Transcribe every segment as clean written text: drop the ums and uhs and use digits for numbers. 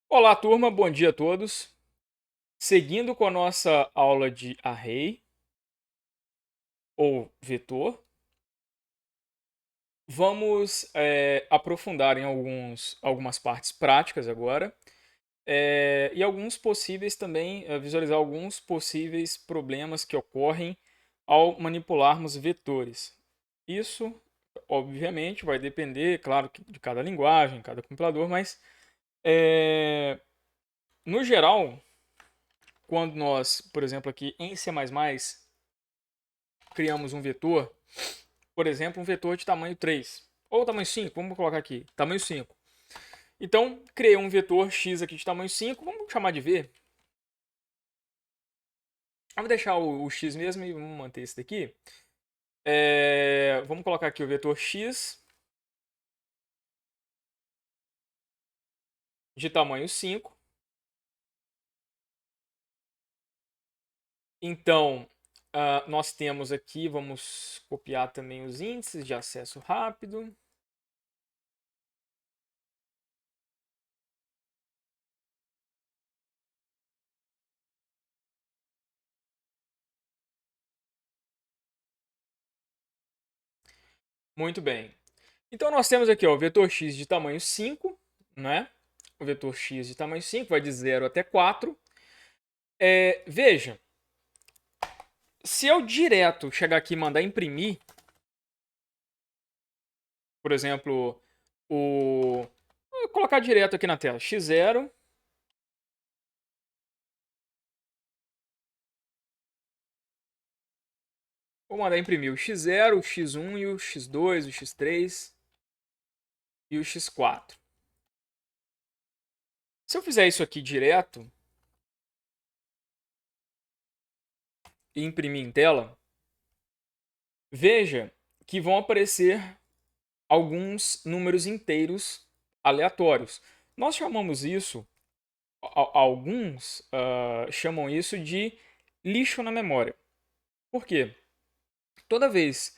Olá, turma, bom dia a todos. Seguindo com a nossa aula de array ou vetor, vamos aprofundar em algumas partes práticas agora e alguns possíveis também, visualizar alguns possíveis problemas que ocorrem ao manipularmos vetores. Isso, obviamente, vai depender, claro, de cada linguagem, cada compilador, mas no geral, quando nós, por exemplo, aqui em C++, criamos um vetor, por exemplo, um vetor de tamanho 3, ou tamanho 5, vamos colocar aqui, tamanho 5. Então, criei um vetor x aqui de tamanho 5, vamos chamar de v. Vamos deixar o x mesmo e vamos manter esse daqui. Vamos colocar aqui o vetor x de tamanho 5. Então, nós temos aqui, vamos copiar também os índices de acesso rápido. Muito bem. Então, nós temos aqui ó, o vetor x de tamanho 5, né? O vetor x de tamanho 5 vai de 0 até 4. Veja, se eu direto chegar aqui e mandar imprimir, por exemplo, vou colocar direto aqui na tela, x0, vou mandar imprimir o x0, o x1 e o x2, o x3 e o x4. Se eu fizer isso aqui direto e imprimir em tela, veja que vão aparecer alguns números inteiros aleatórios. Nós chamamos isso, alguns chamam isso de lixo na memória. Por quê? Toda vez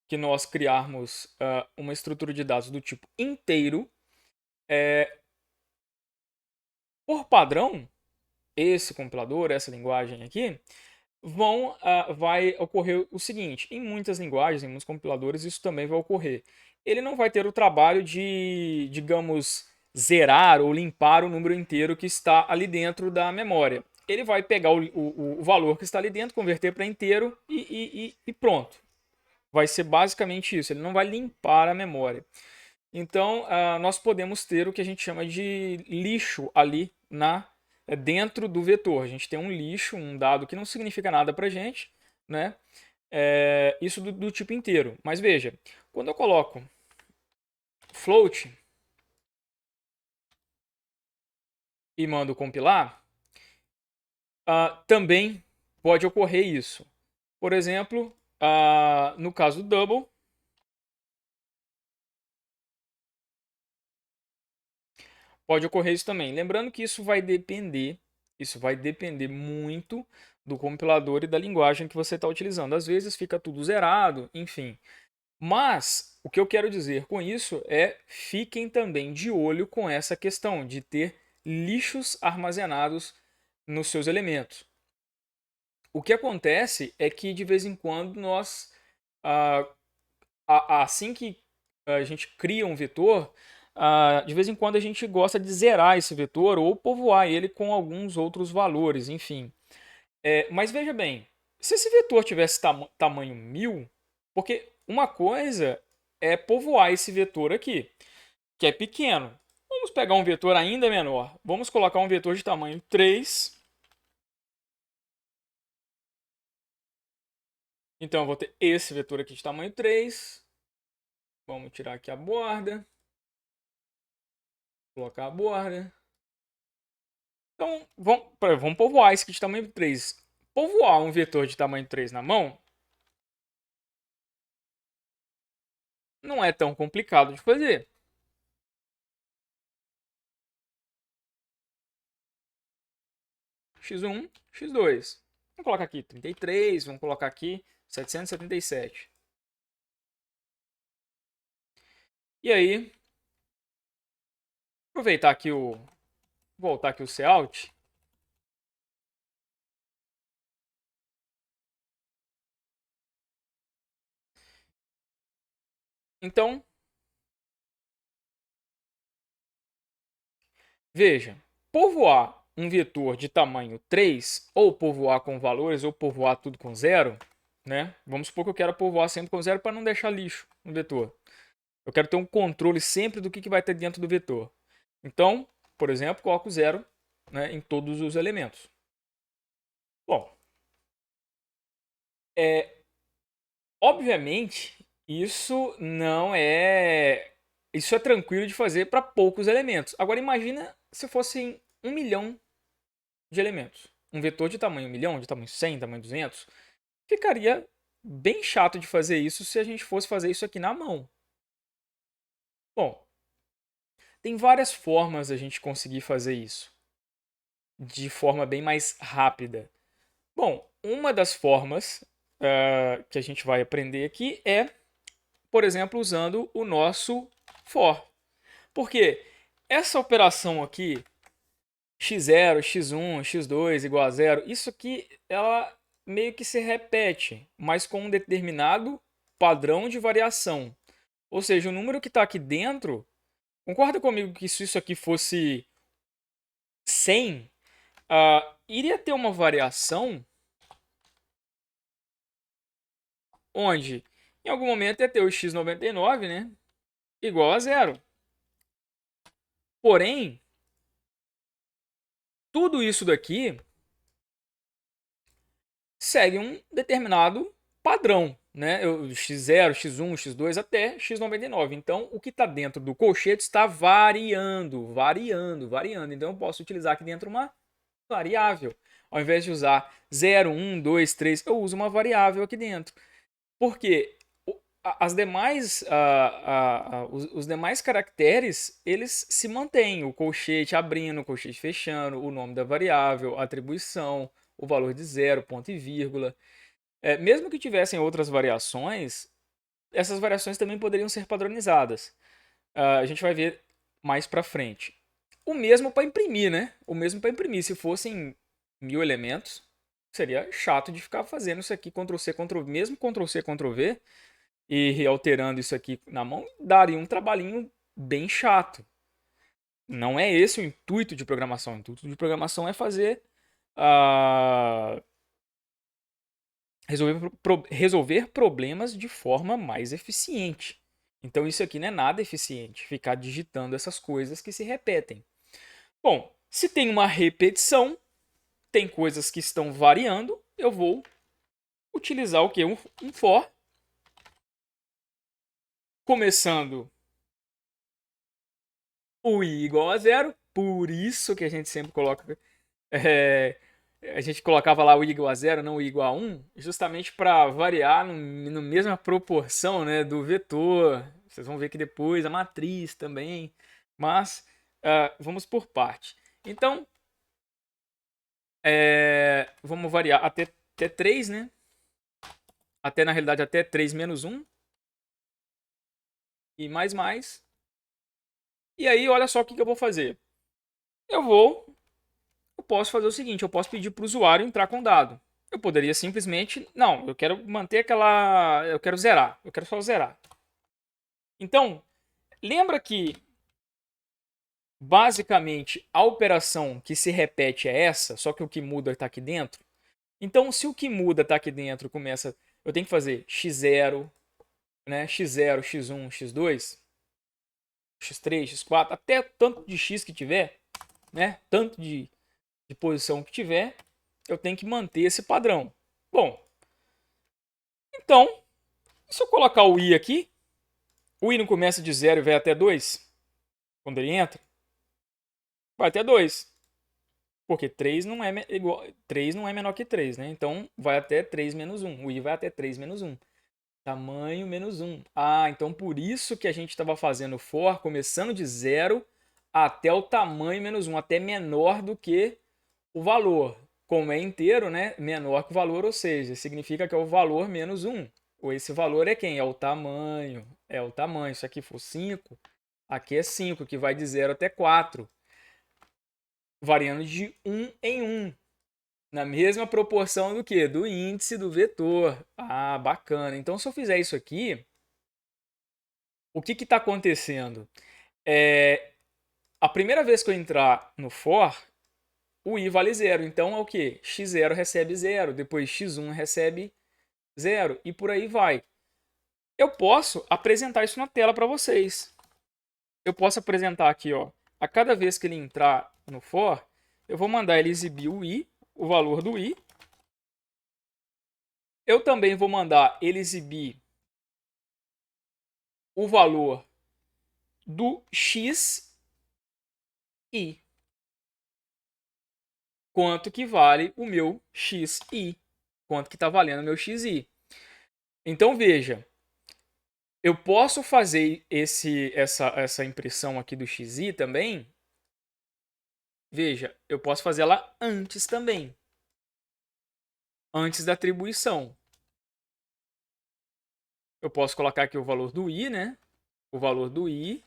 que nós criarmos uma estrutura de dados do tipo inteiro, por padrão, esse compilador, essa linguagem aqui, vai ocorrer o seguinte: em muitas linguagens, em muitos compiladores, isso também vai ocorrer. Ele não vai ter o trabalho de, digamos, zerar ou limpar o número inteiro que está ali dentro da memória. Ele vai pegar o valor que está ali dentro, converter para inteiro e pronto. Vai ser basicamente isso. Ele não vai limpar a memória. Então, nós podemos ter o que a gente chama de lixo ali dentro do vetor. A gente tem um lixo, um dado que não significa nada para a gente, né? Isso do tipo inteiro. Mas veja, quando eu coloco float e mando compilar, também pode ocorrer isso. Por exemplo, no caso do double, pode ocorrer isso também. Lembrando que isso vai depender muito do compilador e da linguagem que você está utilizando. Às vezes fica tudo zerado, enfim. Mas o que eu quero dizer com isso é fiquem também de olho com essa questão de ter lixos armazenados nos seus elementos. O que acontece é que de vez em quando nós, assim que a gente cria um vetor, de vez em quando a gente gosta de zerar esse vetor ou povoar ele com alguns outros valores, enfim. Mas veja bem, se esse vetor tivesse tamanho 1000, porque uma coisa é povoar esse vetor aqui, que é pequeno. Vamos pegar um vetor ainda menor. Vamos colocar um vetor de tamanho 3. Então eu vou ter esse vetor aqui de tamanho 3. Vamos tirar aqui a borda. Colocar a borda. Então, vamos povoar esse aqui de tamanho 3. Povoar um vetor de tamanho 3 na mão não é tão complicado de fazer. X1, X2. Vamos colocar aqui 33, vamos colocar aqui 777. E aí, aproveitar aqui voltar aqui o Cout. Então, veja, povoar um vetor de tamanho 3, ou povoar com valores, ou povoar tudo com zero, né? Vamos supor que eu quero povoar sempre com zero para não deixar lixo no vetor. Eu quero ter um controle sempre do que vai ter dentro do vetor. Então, por exemplo, coloco zero, né, em todos os elementos. Bom, obviamente, isso não é... Isso é tranquilo de fazer para poucos elementos. Agora, imagina se fossem 1 milhão de elementos. Um vetor de tamanho 1 milhão, de tamanho 100, tamanho 200. Ficaria bem chato de fazer isso se a gente fosse fazer isso aqui na mão. Bom, tem várias formas a gente conseguir fazer isso de forma bem mais rápida. Bom, uma das formas que a gente vai aprender aqui é, por exemplo, usando o nosso for. Porque essa operação aqui, x0, x1, x2 igual a zero, isso aqui ela meio que se repete, mas com um determinado padrão de variação. Ou seja, o número que está aqui dentro, concorda comigo que se isso aqui fosse 100, iria ter uma variação onde em algum momento ia ter o x99, né, igual a zero. Porém, tudo isso daqui segue um determinado padrão, né? x0, x1, x2 até x99. Então, o que está dentro do colchete está variando. Então, eu posso utilizar aqui dentro uma variável. Ao invés de usar 0, 1, 2, 3, eu uso uma variável aqui dentro. Porque as demais, os demais caracteres, eles se mantêm. O colchete abrindo, o colchete fechando, o nome da variável, a atribuição, o valor de zero, ponto e vírgula. Mesmo que tivessem outras variações, essas variações também poderiam ser padronizadas. A gente vai ver mais para frente. O mesmo para imprimir, né? O mesmo para imprimir. Se fossem 1000 elementos, seria chato de ficar fazendo isso aqui, Ctrl+C, Ctrl+V, mesmo Ctrl+C, Ctrl+V, e alterando isso aqui na mão, daria um trabalhinho bem chato. Não é esse o intuito de programação. O intuito de programação é fazer resolver problemas de forma mais eficiente. Então isso aqui não é nada eficiente, ficar digitando essas coisas que se repetem. Bom, se tem uma repetição, tem coisas que estão variando, eu vou utilizar o que? Um for, começando o i igual a zero, por isso que a gente sempre coloca... a gente colocava lá o i igual a zero, não o i igual a 1, justamente para variar na mesma proporção, né, do vetor. Vocês vão ver que depois a matriz também, mas vamos por parte. Então, vamos variar até 3, né? Até, na realidade, até 3 menos 1. E mais. E aí, olha só o que eu vou fazer. Eu posso fazer o seguinte, eu posso pedir para o usuário entrar com dado. Eu poderia simplesmente, não, eu quero manter eu quero zerar, eu quero só zerar. Então, lembra que basicamente a operação que se repete é essa, só que o que muda está aqui dentro? Então, se o que muda está aqui dentro começa, eu tenho que fazer x0, né, x0, x1, x2, x3, x4, até tanto de x que tiver, né, tanto de posição que tiver, eu tenho que manter esse padrão. Bom, então, se eu colocar o i aqui, o i não começa de 0 e vai até 2, quando ele entra, vai até 2. Porque 3 não é, igual, 3 não é menor que 3, né? Então, vai até 3 menos 1. O i vai até 3 menos 1. Tamanho menos 1. Então por isso que a gente estava fazendo for, começando de 0 até o tamanho menos 1, até menor do que o valor. Como é inteiro, né? Menor que o valor, ou seja, significa que é o valor menos 1. Ou esse valor é quem? É o tamanho. É o tamanho. Se aqui for 5, aqui é 5, que vai de 0 até 4. variando de 1 em 1. Na mesma proporção do que? Do índice do vetor. Ah, bacana. Então, se eu fizer isso aqui, o que está acontecendo? A primeira vez que eu entrar no for, o i vale 0. Então, é o quê? x0 recebe 0, depois x1 recebe 0 e por aí vai. Eu posso apresentar isso na tela para vocês. Eu posso apresentar aqui, ó, a cada vez que ele entrar no for, eu vou mandar ele exibir o i, o valor do i. Eu também vou mandar ele exibir o valor do xi. Quanto que vale o meu xi? Quanto que está valendo o meu xi? Então, veja, eu posso fazer essa impressão aqui do xi também. Veja, eu posso fazer ela antes também. Antes da atribuição. Eu posso colocar aqui o valor do i, né? O valor do i.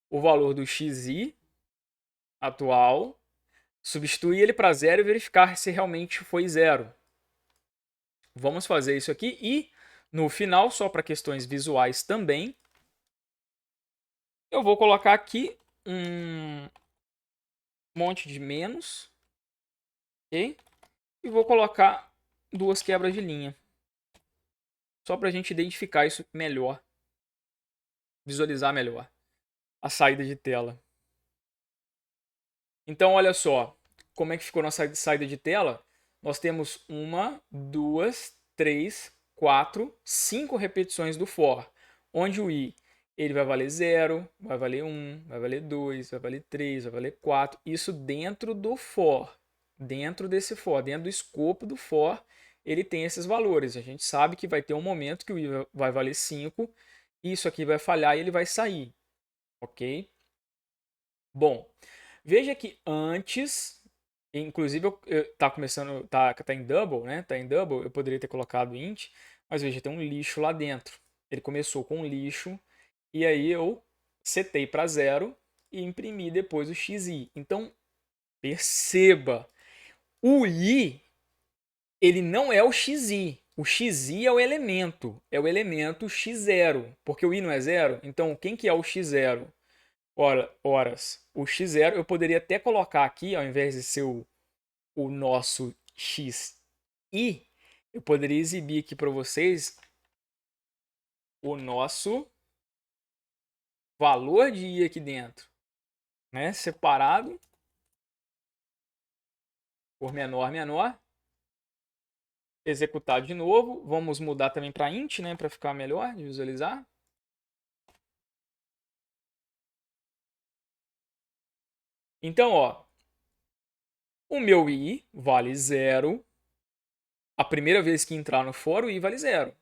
O valor do xi atual. Substituir ele para 0 e verificar se realmente foi 0. Vamos fazer isso aqui. E no final, só para questões visuais também, eu vou colocar aqui um monte de menos. Ok? E vou colocar 2 quebras de linha. Só para a gente identificar isso melhor. Visualizar melhor a saída de tela. Então, olha só como é que ficou nossa saída de tela. Nós temos 1, 2, 3, 4, 5 repetições do for, onde o i ele vai valer 0, vai valer 1, vai valer 2, vai valer 3, vai valer 4. Isso dentro do for. Dentro desse for, dentro do escopo do for, ele tem esses valores. A gente sabe que vai ter um momento que o i vai valer 5, isso aqui vai falhar e ele vai sair. Ok? Bom, veja que antes, inclusive tá começando, tá em double, né? Tá em double, eu poderia ter colocado int, mas veja, tem um lixo lá dentro. Ele começou com um lixo e aí eu setei para 0 e imprimi depois o xi. Então, perceba, o i ele não é o xi. O xi é o elemento x0, porque o i não é 0. Então, quem que é o x0? Horas. O x0 eu poderia até colocar aqui, ao invés de ser o nosso xi, eu poderia exibir aqui para vocês o nosso valor de i aqui dentro, né? Separado por menor, menor. Executar de novo. Vamos mudar também para int, né? Para ficar melhor de visualizar. Então, ó, o meu i vale 0. A primeira vez que entrar no for, o i vale 0.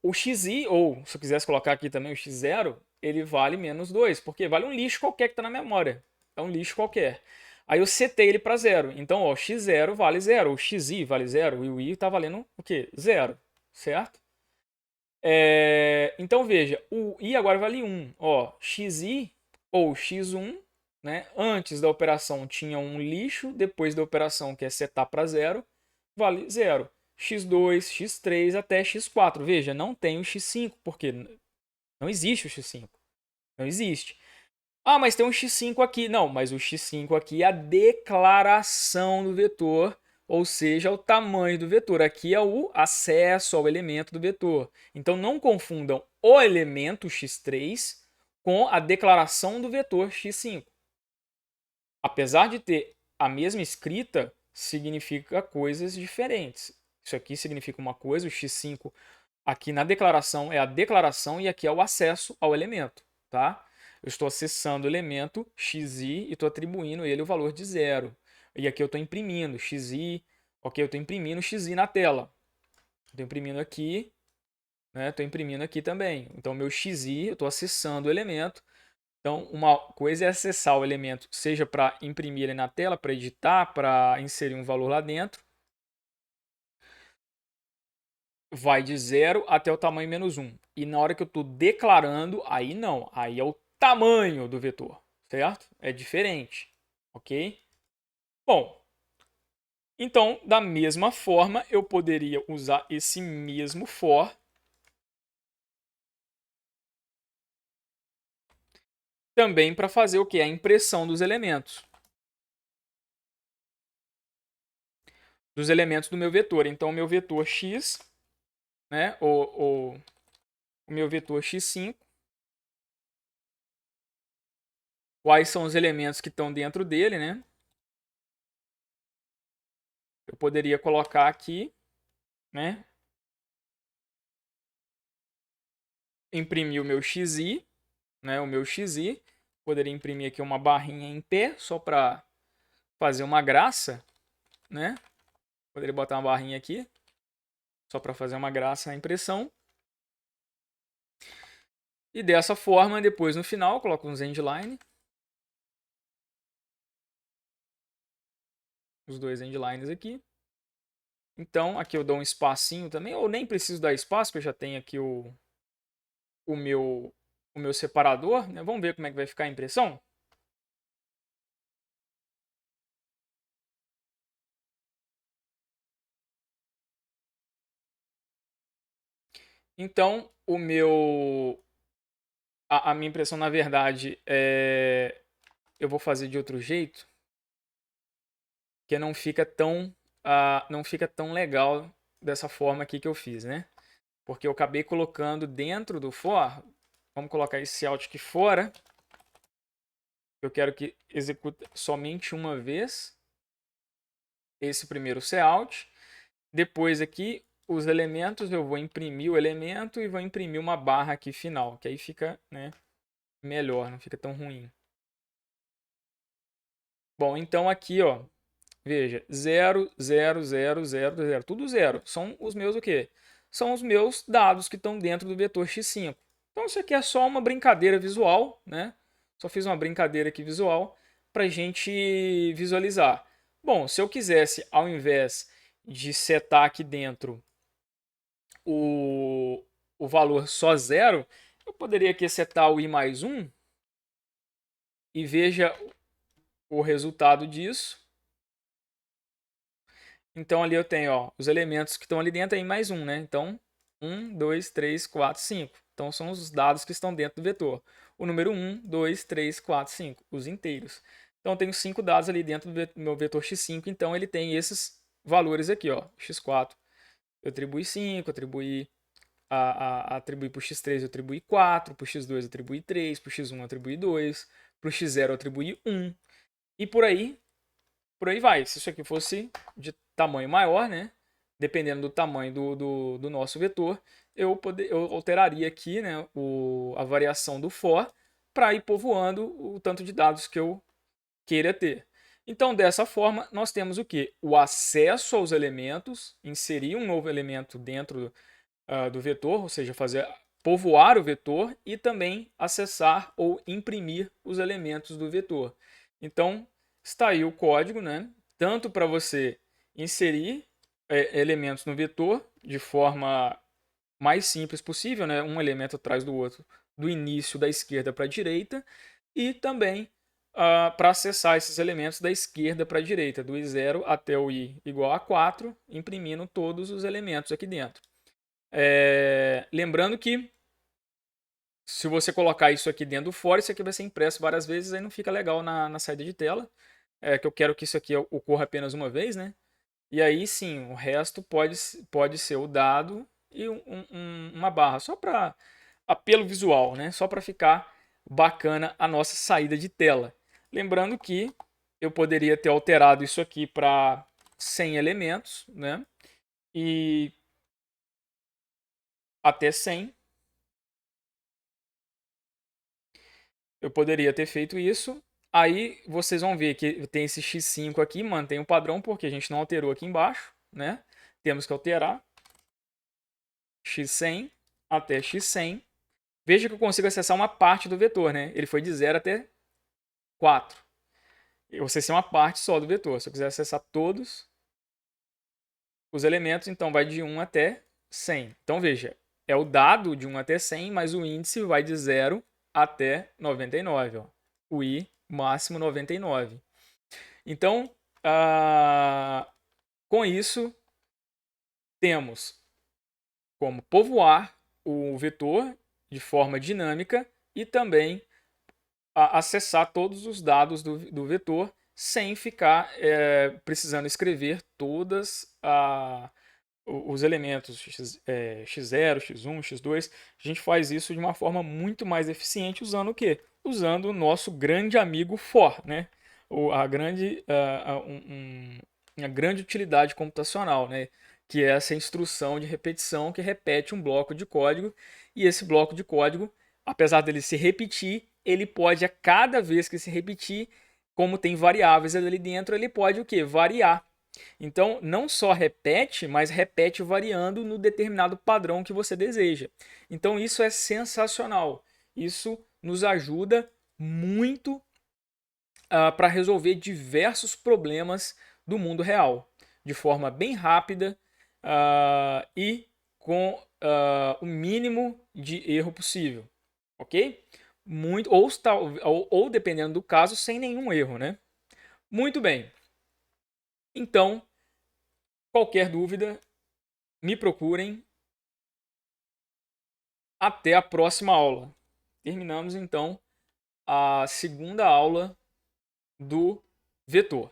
O xi, ou se eu quisesse colocar aqui também o x0, ele vale menos 2, porque vale um lixo qualquer que está na memória. É um lixo qualquer. Aí eu setei ele para 0. Então, ó, x0 vale 0, o xi vale 0, e o i está valendo o quê? 0, certo? Então, veja, o i agora vale 1. Ó, xi ou x1, né? Antes da operação tinha um lixo, depois da operação, que é setar para 0, vale 0. x2, x3 até x4. Veja, não tem o x5, porque não existe o x5. Não existe. Ah, mas tem um x5 aqui. Não, mas o x5 aqui é a declaração do vetor, ou seja, o tamanho do vetor. Aqui é o acesso ao elemento do vetor. Então, não confundam o elemento x3 com a declaração do vetor x5. Apesar de ter a mesma escrita, significa coisas diferentes. Isso aqui significa uma coisa, o x5 aqui na declaração é a declaração e aqui é o acesso ao elemento, tá? Eu estou acessando o elemento xi e estou atribuindo ele o valor de 0. E aqui eu estou imprimindo xi, ok? Eu estou imprimindo xi na tela. Estou imprimindo aqui, né? Estou imprimindo aqui também. Então, meu xi, eu estou acessando o elemento. Então, uma coisa é acessar o elemento, seja para imprimir ele na tela, para editar, para inserir um valor lá dentro. Vai de 0 até o tamanho menos 1. E na hora que eu estou declarando, aí não. Aí é o tamanho do vetor, certo? É diferente, ok? Bom, então, da mesma forma, eu poderia usar esse mesmo for também para fazer o que? A impressão dos elementos. Dos elementos do meu vetor. Então, o meu vetor x, né, o meu vetor x5, quais são os elementos que estão dentro dele, né? Eu poderia colocar aqui, né? Imprimir o meu xi, né? O meu xi. Poderia imprimir aqui uma barrinha em pé, só para fazer uma graça, né? Poderia botar uma barrinha aqui, só para fazer uma graça na impressão. E dessa forma, depois no final, eu coloco uns endline. Os dois endlines aqui. Então, aqui eu dou um espacinho também, ou nem preciso dar espaço, porque eu já tenho aqui o meu separador, né? Vamos ver como é que vai ficar a impressão? Então, a minha impressão, na verdade, eu vou fazer de outro jeito, que não fica tão legal dessa forma aqui que eu fiz, né? Porque eu acabei colocando dentro do for, vamos colocar esse out aqui fora. Eu quero que execute somente uma vez esse primeiro cout. Depois aqui, os elementos, eu vou imprimir o elemento e vou imprimir uma barra aqui final, que aí fica, né, melhor, não fica tão ruim. Bom, então aqui, ó, veja, 0, 0, 0, 0, 0, tudo zero. São os meus o quê? São os meus dados que estão dentro do vetor x5. Então isso aqui é só uma brincadeira visual, né? Só fiz uma brincadeira aqui visual para a gente visualizar. Bom, se eu quisesse, ao invés de setar aqui dentro o valor só zero, eu poderia aqui setar o i mais 1 e veja o resultado disso. Então ali eu tenho, ó, os elementos que estão ali dentro aí mais um, né? Então 1, 2, 3, 4, 5. Então são os dados que estão dentro do vetor. O número 1, 2, 3, 4, 5, os inteiros. Então eu tenho 5 dados ali dentro do meu vetor x5, então ele tem esses valores aqui, ó, x4. Eu atribuí 5, atribuí para o x3 eu atribuí 4, para o x2 eu atribuí 3, para o x1 eu atribuí 2, para o x0 eu atribuí 1. E por aí vai. Se isso aqui fosse de tamanho maior, né? Dependendo do tamanho do nosso vetor, eu alteraria aqui, né, a variação do for para ir povoando o tanto de dados que eu queira ter. Então, dessa forma, nós temos o que? O acesso aos elementos, inserir um novo elemento dentro do vetor, ou seja, povoar o vetor e também acessar ou imprimir os elementos do vetor. Então, está aí o código, né? Tanto para você inserir elementos no vetor de forma mais simples possível, né? Um elemento atrás do outro, do início da esquerda para a direita, e também para acessar esses elementos da esquerda para a direita, do i0 até o i igual a 4, imprimindo todos os elementos aqui dentro. Lembrando que se você colocar isso aqui dentro do for, isso aqui vai ser impresso várias vezes, aí não fica legal na saída de tela. Que eu quero que isso aqui ocorra apenas uma vez, né? E aí sim, o resto pode ser o dado e uma barra, só para apelo visual, né? Só para ficar bacana a nossa saída de tela. Lembrando que eu poderia ter alterado isso aqui para 100 elementos, né? E até 100. Eu poderia ter feito isso. Aí vocês vão ver que tem esse x5 aqui, mantém o padrão, porque a gente não alterou aqui embaixo, né? Temos que alterar. x100 até x100. Veja que eu consigo acessar uma parte do vetor, né? Ele foi de 0 até 4. Eu acessei uma parte só do vetor. Se eu quiser acessar todos os elementos, então vai de 1 até 100. Então veja, é o dado de 1 até 100, mas o índice vai de 0 até 99. Ó. O i máximo 99. Então, Com isso, temos como povoar o vetor de forma dinâmica e também acessar todos os dados do vetor sem ficar precisando escrever todas os elementos x0, x1, x2. A gente faz isso de uma forma muito mais eficiente usando o quê? Usando o nosso grande amigo for, né? Uma grande utilidade computacional, né? Que é essa instrução de repetição que repete um bloco de código, e esse bloco de código, apesar dele se repetir, ele pode, a cada vez que se repetir, como tem variáveis ali dentro, ele pode o quê? Variar. Então, não só repete, mas repete variando no determinado padrão que você deseja. Então, isso é sensacional. Isso nos ajuda muito para resolver diversos problemas do mundo real, de forma bem rápida e com o mínimo de erro possível, ok? Muito, ou dependendo do caso, sem nenhum erro, né? Muito bem. Então, qualquer dúvida, me procurem. Até a próxima aula. Terminamos então a segunda aula do vetor.